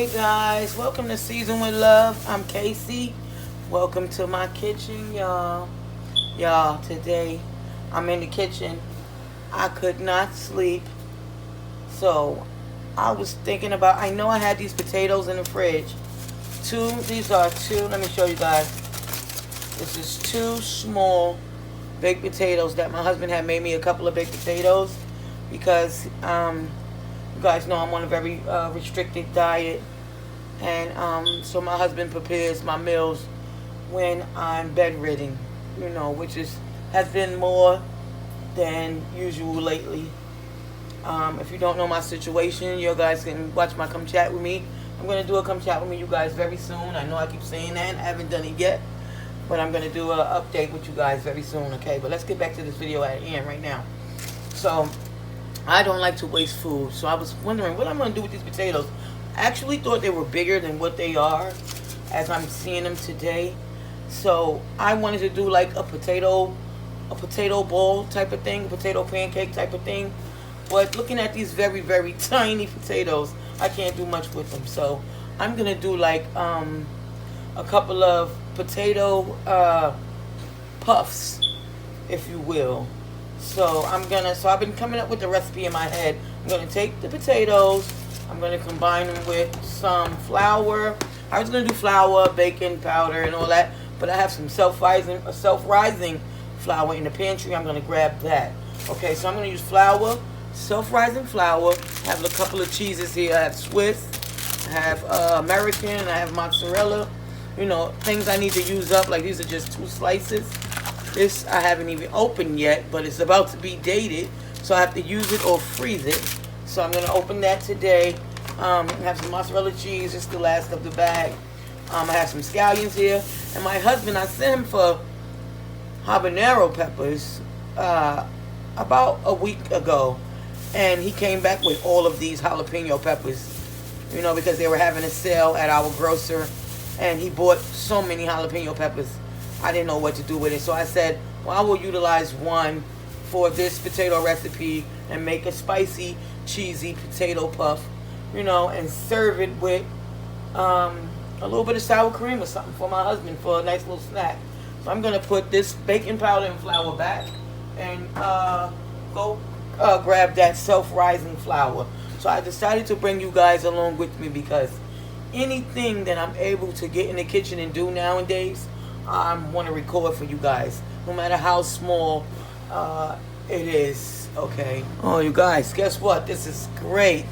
Hey guys, welcome to Season with Love. I'm Casey. Welcome to my kitchen, y'all. Today I'm in the kitchen. I could not sleep. So I was thinking about, I know I had these potatoes in the fridge. These are two, let me show you guys. This is two small baked potatoes that my husband had made me a couple of baked potatoes because you guys know I'm on a very restricted diet, and so my husband prepares my meals when I'm bedridden, which has been more than usual lately. If you don't know my situation, you guys can watch my Come Chat With Me. I'm going to do a Come Chat With Me, you guys, very soon. I know I keep saying that, I haven't done it yet, but I'm going to do an update with you guys very soon, okay? But let's get back to this video at hand right now. So I don't like to waste food, so I was wondering what I'm going to do with these potatoes. I actually thought they were bigger than what they are as I'm seeing them today. So I wanted to do like a potato bowl type of thing, a potato pancake type of thing. But looking at these very, very tiny potatoes, I can't do much with them. So I'm going to do like a couple of potato puffs, if you will. So I've been coming up with the recipe in my head. I'm going to take the potatoes, I'm going to combine them with some flour. I was going to do flour, baking powder, and all that, but I have some self-rising flour in the pantry. I'm going to grab that. Okay, so I'm going to use flour, self-rising flour. I have a couple of cheeses here. I have Swiss, I have American, and I have mozzarella. Things I need to use up. Like these are just 2 slices. This I haven't even opened yet, but it's about to be dated, so I have to use it or freeze it. So I'm going to open that today. I have some mozzarella cheese. It's the last of the bag. I have some scallions here. And my husband, I sent him for habanero peppers about a week ago. And he came back with all of these jalapeno peppers, because they were having a sale at our grocer. And he bought so many jalapeno peppers. I didn't know what to do with it. So I said, well, I will utilize one for this potato recipe and make a spicy, cheesy potato puff, and serve it with a little bit of sour cream or something for my husband for a nice little snack. So I'm going to put this baking powder and flour back and go grab that self-rising flour. So I decided to bring you guys along with me because anything that I'm able to get in the kitchen and do nowadays, I want to record for you guys, no matter how small it is, okay? Oh, you guys, guess what? This is great.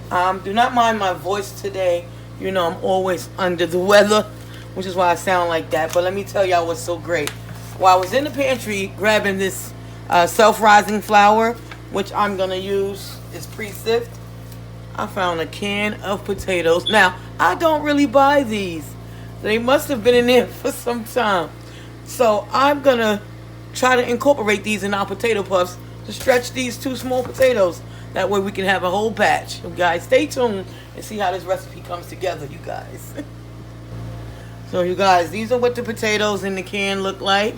Do not mind my voice today. I'm always under the weather, which is why I sound like that. But let me tell y'all what's so great. While I was in the pantry grabbing this self-rising flour, which I'm going to use, is pre-sift, I found a can of potatoes. Now, I don't really buy these. They must have been in there for some time. So I'm going to try to incorporate these in our potato puffs to stretch these 2 small potatoes. That way we can have a whole batch. So guys, stay tuned and see how this recipe comes together, you guys. So you guys, these are what the potatoes in the can look like.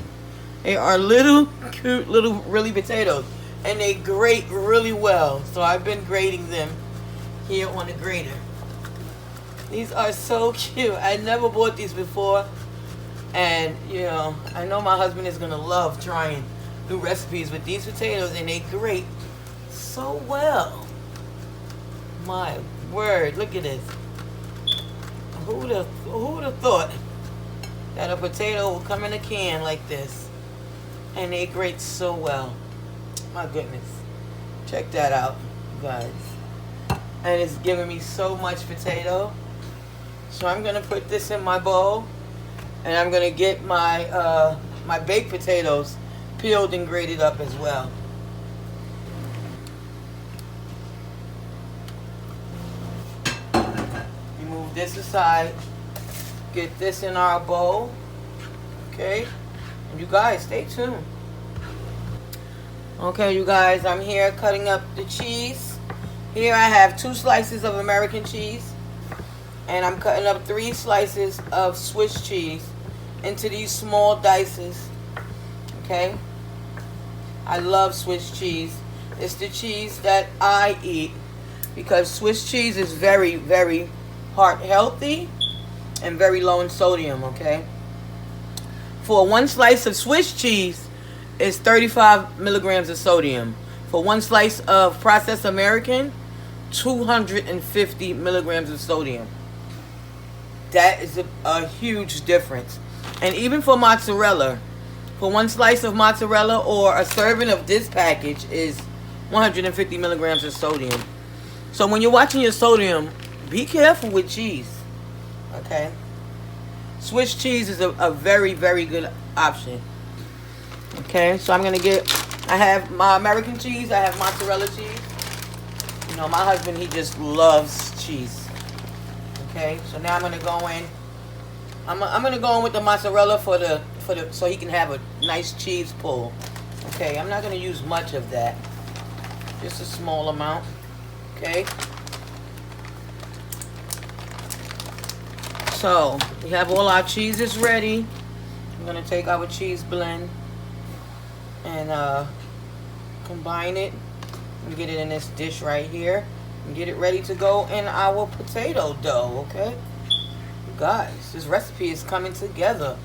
They are little, cute, little, really potatoes. And they grate really well. So I've been grating them here on the grater. These are so cute. I never bought these before. And, I know my husband is going to love trying new recipes with these potatoes. And they grate so well. My word. Look at this. Who would have thought that a potato will come in a can like this? And they grate so well. My goodness. Check that out, guys. And it's giving me so much potato. So I'm going to put this in my bowl, and I'm going to get my my baked potatoes peeled and grated up as well. Move this aside. Get this in our bowl. Okay? And you guys, stay tuned. Okay, you guys, I'm here cutting up the cheese. Here I have 2 slices of American cheese. And I'm cutting up 3 slices of Swiss cheese into these small dices. Okay? I love Swiss cheese. It's the cheese that I eat because Swiss cheese is very, very heart healthy and very low in sodium, okay? For one slice of Swiss cheese, it's 35 milligrams of sodium. For one slice of processed American, 250 milligrams of sodium. That is a huge difference. And even for mozzarella, for one slice of mozzarella or a serving of this package is 150 milligrams of sodium. So when you're watching your sodium, be careful with cheese, okay? Swiss cheese is a very, very good option. Okay, so I'm gonna I have my American cheese, I have mozzarella cheese. You know, my husband, he just loves cheese. Okay, so now I'm gonna go in. I'm gonna go in with the mozzarella for the so he can have a nice cheese pull. Okay, I'm not gonna use much of that. Just a small amount. Okay. So we have all our cheeses ready. I'm gonna take our cheese blend and combine it and get it in this dish right here and get it ready to go in our potato dough. Okay, you guys, this recipe is coming together.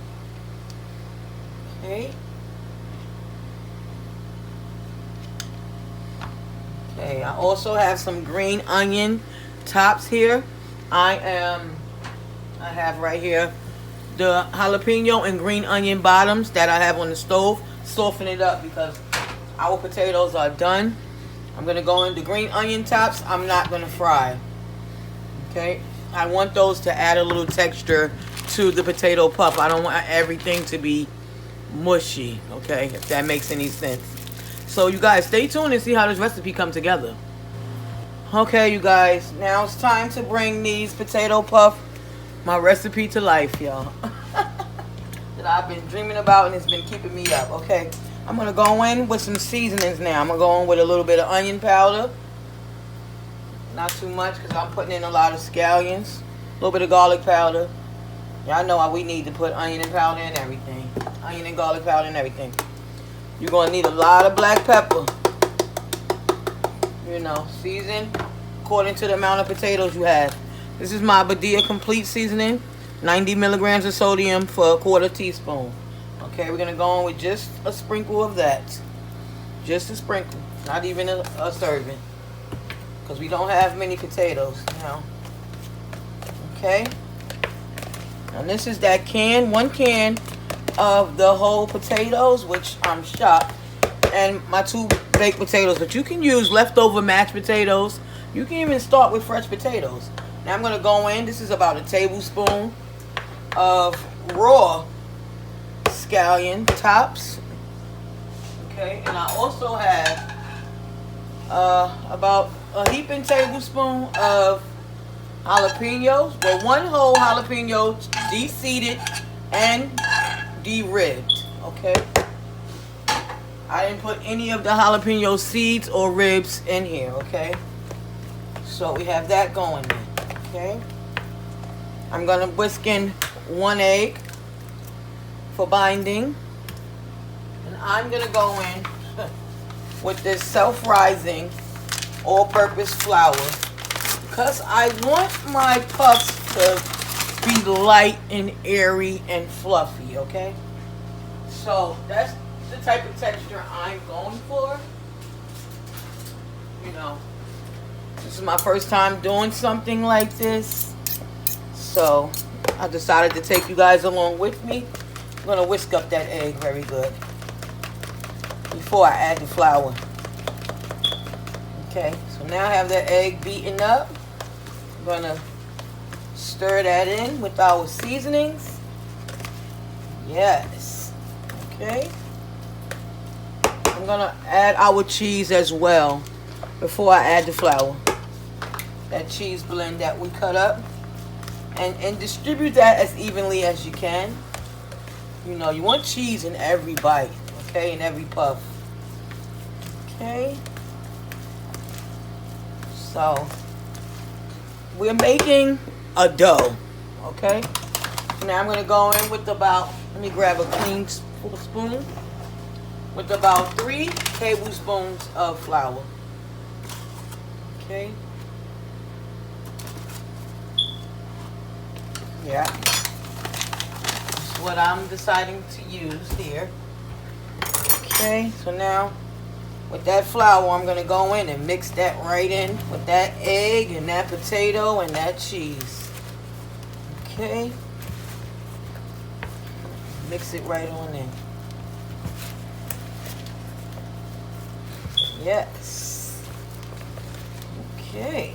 Okay. Okay, I also have some green onion tops here. I have right here the jalapeno and green onion bottoms that I have on the stove. Soften it up because our potatoes are done. I'm going to go in the green onion tops. I'm not going to fry. Okay? I want those to add a little texture to the potato puff. I don't want everything to be mushy. Okay? If that makes any sense. So you guys, stay tuned and see how this recipe comes together. Okay, you guys. Now it's time to bring these potato puff, my recipe, to life, y'all. That I've been dreaming about and it's been keeping me up. Okay, I'm gonna go in with some seasonings now. I'm gonna go in with a little bit of onion powder, not too much because I'm putting in a lot of scallions. A little bit of garlic powder. Y'all know how we need to put onion and powder and everything. Onion and garlic powder and everything. You're gonna need a lot of black pepper. You know, season according to the amount of potatoes you have. This is my Badia Complete seasoning. 90 milligrams of sodium for a quarter teaspoon. Okay, we're going to go in with just a sprinkle of that. Just a sprinkle. Not even a serving. Because we don't have many potatoes now. Okay. And this is that can, 1 can of the whole potatoes, which I'm shocked. And my 2 baked potatoes. But you can use leftover mashed potatoes. You can even start with fresh potatoes. Now I'm going to go in. This is about a tablespoon of raw scallion tops. Okay, and I also have about a heaping tablespoon of jalapenos. Well, 1 whole jalapeno de-seeded and de-ribbed. Okay, I didn't put any of the jalapeno seeds or ribs in here. Okay, so we have that going in. Okay, I'm gonna whisk in 1 egg for binding, and I'm gonna go in with this self-rising all-purpose flour because I want my puffs to be light and airy and fluffy. Okay, so that's the type of texture I'm going for. You know, this is my first time doing something like this, so I decided to take you guys along with me. I'm going to whisk up that egg very good before I add the flour. Okay, so now I have that egg beaten up. I'm going to stir that in with our seasonings. Yes. Okay. I'm going to add our cheese as well before I add the flour. That cheese blend that we cut up. And distribute that as evenly as you can. You know, you want cheese in every bite, okay, in every puff. Okay. So, we're making a dough, okay? Now I'm going to go in with about, let me grab a clean spoon, with about 3 tablespoons of flour. Okay. Yeah. That's what I'm deciding to use here. Okay, so now with that flour, I'm going to go in and mix that right in with that egg and that potato and that cheese. Okay. Mix it right on in. Yes. Okay.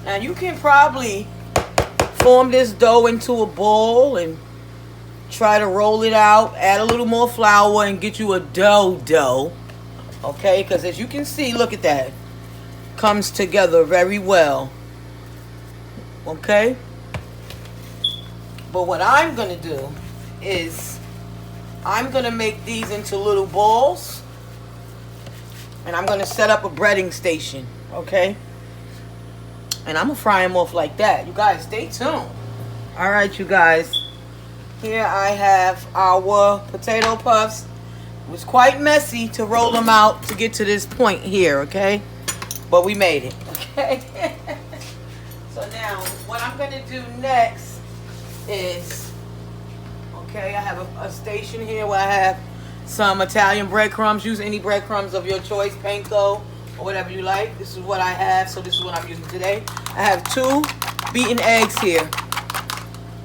Now you can probably form this dough into a bowl and try to roll it out, add a little more flour and get you a dough. Okay, because as you can see, look at that. Comes together very well. Okay? But what I'm going to do is I'm going to make these into little balls. And I'm going to set up a breading station. Okay? And I'm going to fry them off like that. You guys, stay tuned. Alright, you guys. Here I have our potato puffs. It was quite messy to roll them out to get to this point here, okay? But we made it, okay? So now, what I'm going to do next is, okay, I have a station here where I have some Italian breadcrumbs. Use any breadcrumbs of your choice, panko, or whatever you like. This is what I have, so this is what I'm using today. I have 2 beaten eggs here.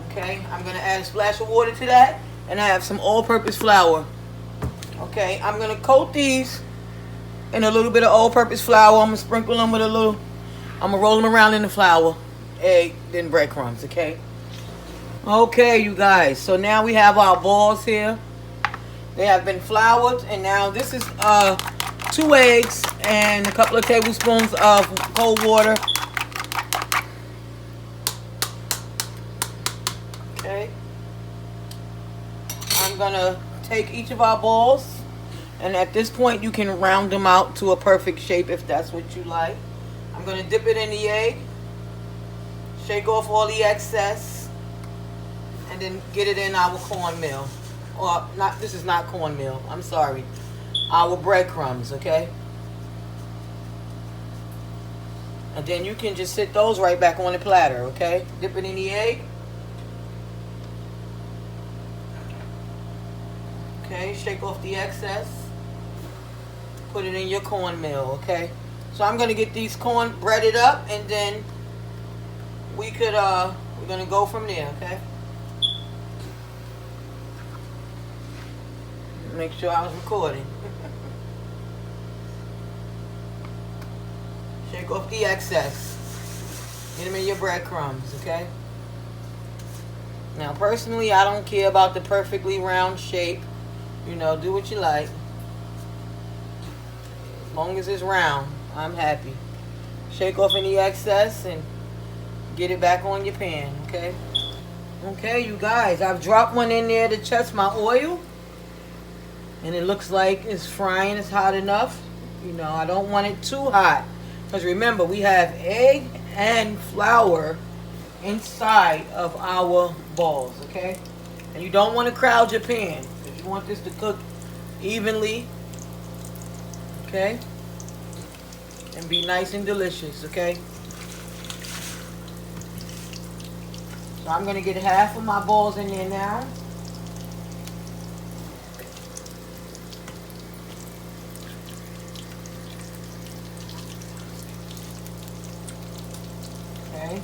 Okay, I'm going to add a splash of water to that, and I have some all-purpose flour. Okay, I'm going to coat these in a little bit of all-purpose flour. I'm going to sprinkle them with a little, I'm going to roll them around in the flour, egg, then breadcrumbs, okay? Okay, you guys, so now we have our balls here. They have been floured, and now this is 2 eggs and a couple of tablespoons of cold water. Okay. I'm gonna take each of our balls, and at this point you can round them out to a perfect shape if that's what you like. I'm gonna dip it in the egg, shake off all the excess, and then get it in our cornmeal. Or not, this is not cornmeal, I'm sorry. Our breadcrumbs, okay? And then you can just sit those right back on the platter, okay? Dip it in the egg. Okay, shake off the excess. Put it in your cornmeal, okay? So I'm gonna get these corn breaded up, and then we're gonna go from there, okay? Make sure I was recording. Shake off the excess. Get them in your breadcrumbs, okay? Now, personally, I don't care about the perfectly round shape. You know, do what you like. As long as it's round, I'm happy. Shake off any excess and get it back on your pan, okay? Okay, you guys, I've dropped one in there to test my oil. And it looks like it's frying, it's hot enough. You know, I don't want it too hot. Because remember, we have egg and flour inside of our balls, okay? And you don't want to crowd your pan. If you want this to cook evenly, okay? And be nice and delicious, okay? So I'm going to get half of my balls in there now. Okay.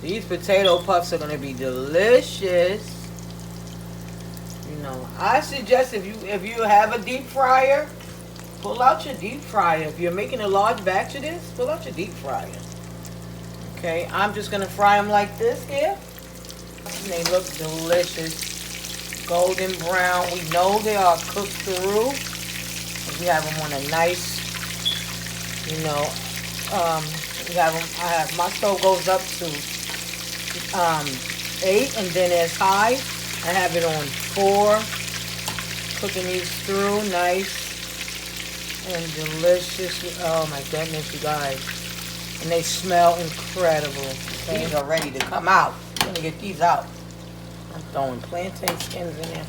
These potato puffs are going to be delicious. You know, I suggest if you have a deep fryer, pull out your deep fryer. If you're making a large batch of this, pull out your deep fryer. Okay, I'm just going to fry them like this here. And they look delicious. Golden brown. We know they are cooked through. We have them on a nice, you know, we have them, my stove goes up to 8, and then as high, I have it on 4, cooking these through, nice and delicious. Oh my goodness, you guys. And they smell incredible. These are ready to come out. I'm gonna get these out. I'm throwing plantain skins in there.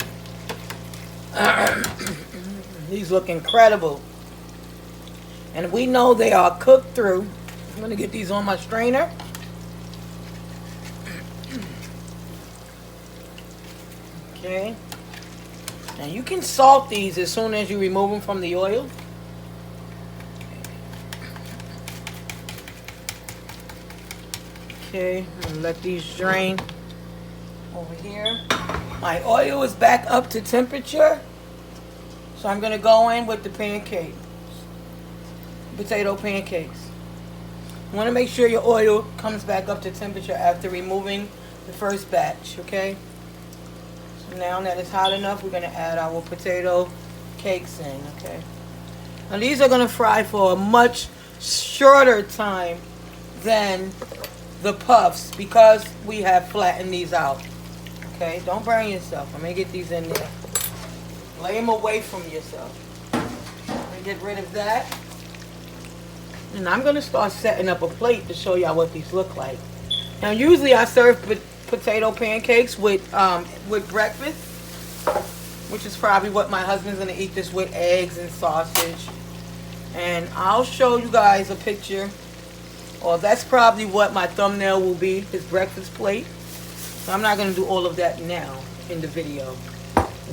These look incredible. And we know they are cooked through. I'm going to get these on my strainer. Okay. Now you can salt these as soon as you remove them from the oil. Okay, I'm going to let these drain over here. My oil is back up to temperature. So I'm going to go in with the pancakes. Potato pancakes. You want to make sure your oil comes back up to temperature after removing the first batch, okay? So now that it's hot enough, we're going to add our potato cakes in, okay? Now these are going to fry for a much shorter time than the puffs because we have flattened these out. Okay, don't burn yourself. I'm going to get these in there. Lay them away from yourself. Let me get rid of that. And I'm going to start setting up a plate to show y'all what these look like. Now usually I serve potato pancakes with breakfast, which is probably what my husband's going to eat this with, eggs and sausage. And I'll show you guys a picture. Or that's probably what my thumbnail will be, his breakfast plate. So I'm not going to do all of that now in the video.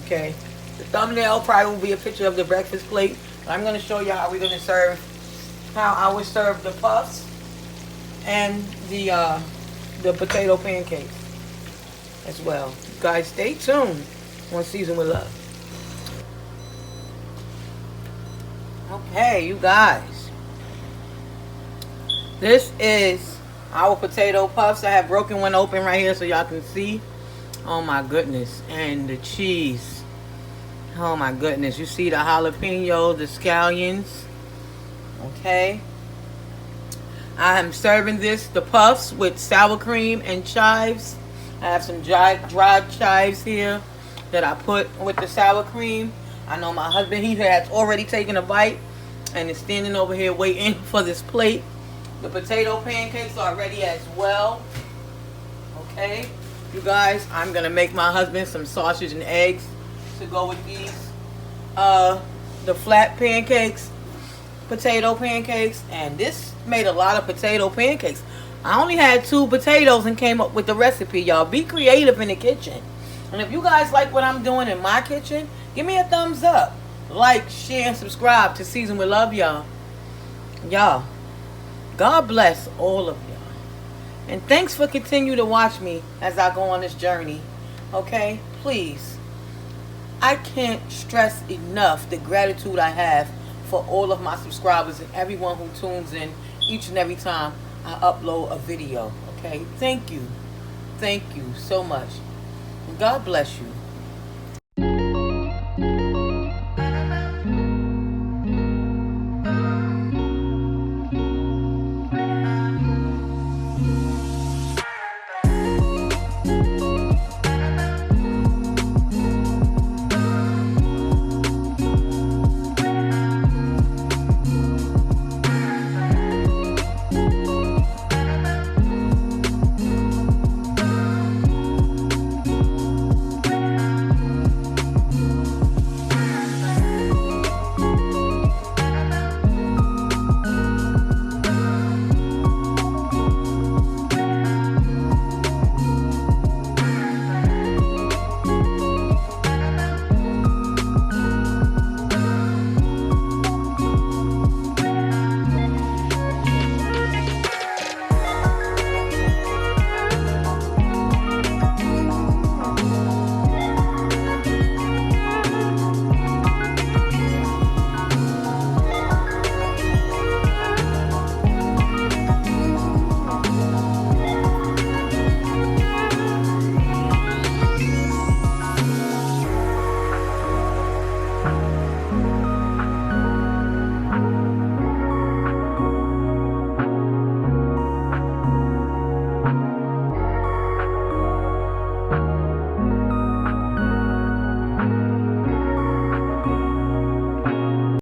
Okay. The thumbnail probably will be a picture of the breakfast plate. But I'm going to show you how we're going to serve, how I would serve the puffs and the potato pancakes as well. You guys stay tuned on Season with Love. Okay, you guys. This is our potato puffs. I have broken one open right here so y'all can see. Oh my goodness. And the cheese. Oh my goodness. You see the jalapeno, the scallions. Okay. I am serving the puffs with sour cream and chives. I have some dried chives here that I put with the sour cream. I know my husband, he has already taken a bite and is standing over here waiting for this plate. The potato pancakes are ready as well. Okay, you guys, I'm gonna make my husband some sausage and eggs to go with these. The flat pancakes, potato pancakes, and this made a lot of potato pancakes. I only had 2 potatoes and came up with the recipe, y'all. Be creative in the kitchen. And if you guys like what I'm doing in my kitchen, give me a thumbs up. Like, share, and subscribe to Season with Love, y'all. Y'all. God bless all of y'all. And thanks for continuing to watch me as I go on this journey. Okay? Please. I can't stress enough the gratitude I have for all of my subscribers and everyone who tunes in each and every time I upload a video. Okay? Thank you. Thank you so much. And God bless you.